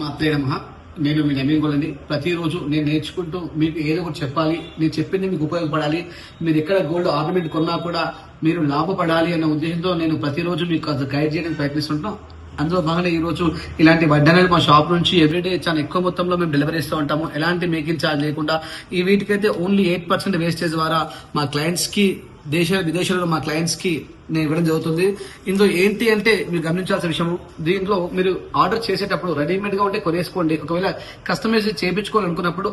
మాత్రే నమః. నేను మీ నవీన్ గోల్డ్. ప్రతిరోజు నేను నేర్చుకుంటూ మీకు ఏదో ఒకటి చెప్పాలి, నేను చెప్పింది మీకు ఉపయోగపడాలి, మీరు ఎక్కడ గోల్డ్ ఆర్నమెంట్ కొన్నా కూడా మీరు లాభపడాలి అన్న ఉద్దేశంతో నేను ప్రతిరోజు మీకు గైడ్ చేయడానికి ప్రయత్నిస్తుంటాం. అందులో భాగంగా ఈ రోజు ఇలాంటి వడ్డానాలు మా షాప్ నుంచి ఎవ్రీడే చాలా ఎక్కువ మొత్తంలో మేము డెలివరీ ఇస్తూ ఉంటాము. ఎలాంటి మేకింగ్ ఛార్జ్ లేకుండా. ఈ వీటికైతే ఓన్లీ 8% వేస్టేజ్ ద్వారా మా క్లయింట్స్ కి దేశ విదేశాలలో మా క్లయింట్స్ కి నేను ఇవ్వడం జరుగుతుంది. ఇందులో ఏంటి అంటే మీరు గమనించాల్సిన విషయం, దీంట్లో మీరు ఆర్డర్ చేసేటప్పుడు రెడీమేడ్ గా ఉంటే కొనేసుకోండి. ఒకవేళ కస్టమైజ్ చేయించుకోవాలనుకున్నప్పుడు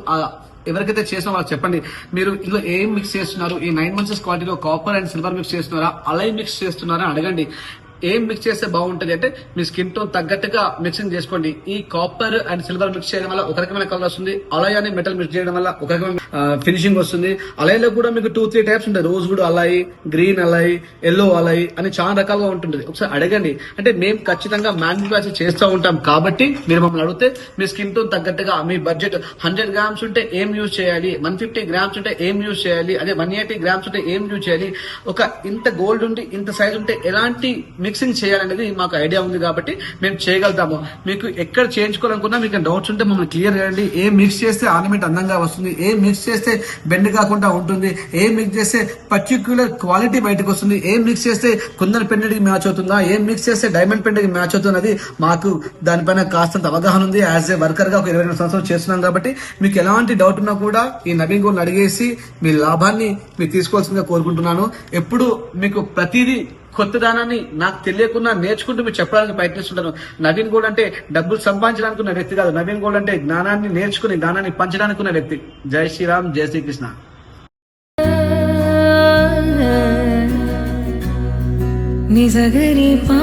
ఎవరికైతే చేసిన వాళ్ళు చెప్పండి, మీరు ఇందులో ఏం మిక్స్ చేస్తున్నారు, ఈ 9 months క్వాలిటీలో కాపర్ అండ్ సిల్వర్ మిక్స్ చేస్తున్నారా, అలై మిక్స్ చేస్తున్నారా అడగండి. ఏం మిక్స్ చేస్తే బాగుంటది అంటే మీ స్కిన్ టోన్ తగ్గట్టుగా మిక్సింగ్ చేసుకోండి. ఈ కాపర్ అండ్ సిల్వర్ మిక్స్ చేయడం వల్ల ఒక రకమైన కలర్ వస్తుంది, అలాయ్ అని మెటల్ మిక్స్ చేయడం వల్ల ఒక రకమైన ఫినిషింగ్ వస్తుంది. అలాయ్లో కూడా మీకు 2-3 టైప్స్ ఉంటాయి. Rose would Alai, green Alai, yellow Alai అని చాలా రకాలుగా ఉంటుంది. ఒకసారి అడగండి. అంటే మేము ఖచ్చితంగా మ్యానుఫ్యాక్చర్ చేస్తూ ఉంటాం కాబట్టి మీరు మమ్మల్ని అడిగితే మీ స్కిన్ టోన్ తగ్గట్టుగా మీ బడ్జెట్ 100 grams ఉంటే ఏం యూజ్ చేయాలి, 150 grams ఉంటే ఏం యూజ్ చేయాలి, అదే 180 grams ఉంటే ఏం యూజ్ చేయాలి, ఒక ఇంత గోల్డ్ ఉండి ఇంత సైజ్ ఉంటే ఎలాంటి మిక్సింగ్ చేయాలనేది మాకు ఐడియా ఉంది కాబట్టి మేము చేయగలుగుతాము. మీకు ఎక్కడ చేయించుకోవాలనుకున్నా మీకు డౌట్స్ ఉంటే మమ్మల్ని క్లియర్ చేయండి. ఏ మిక్స్ చేస్తే ఆర్నమెంట్ అందంగా వస్తుంది, ఏ మిక్స్ చేస్తే బెండ్ కాకుండా ఉంటుంది, ఏ మిక్స్ చేస్తే పర్టిక్యులర్ క్వాలిటీ బయటకు వస్తుంది, ఏ మిక్స్ చేస్తే కుందన్ పెండెడ్కి మ్యాచ్ అవుతుందా, ఏ మిక్స్ చేస్తే డైమండ్ పెండెడ్కి మ్యాచ్ అవుతున్నది మాకు దానిపైన కాస్తంత అవగాహన ఉంది. యాజ్ ఏ వర్కర్ గా ఒక 22 సంవత్సరాలు చేస్తున్నాం కాబట్టి మీకు ఎలాంటి డౌట్ ఉన్నా కూడా ఈ నవీన్ గోల్డ్ అడిగేసి మీ లాభాన్ని మీరు తీసుకోవాల్సిందిగా కోరుకుంటున్నాను. ఎప్పుడు మీకు ప్రతిదీ కొత్త దానాన్ని నాకు తెలియకుండా నేర్చుకుంటూ మీరు చెప్పడానికి ప్రయత్నిస్తుంటాను. నవీన్ గోల్డ్ అంటే డబ్బులు సంపాదించడానికి ఉన్న వ్యక్తి కాదు. నవీన్ గోల్డ్ అంటే జ్ఞానాన్ని నేర్చుకుని జ్ఞానాన్ని పంచడానికి ఉన్న వ్యక్తి. జై శ్రీరామ్, జై శ్రీకృష్ణ. నిజగరి పా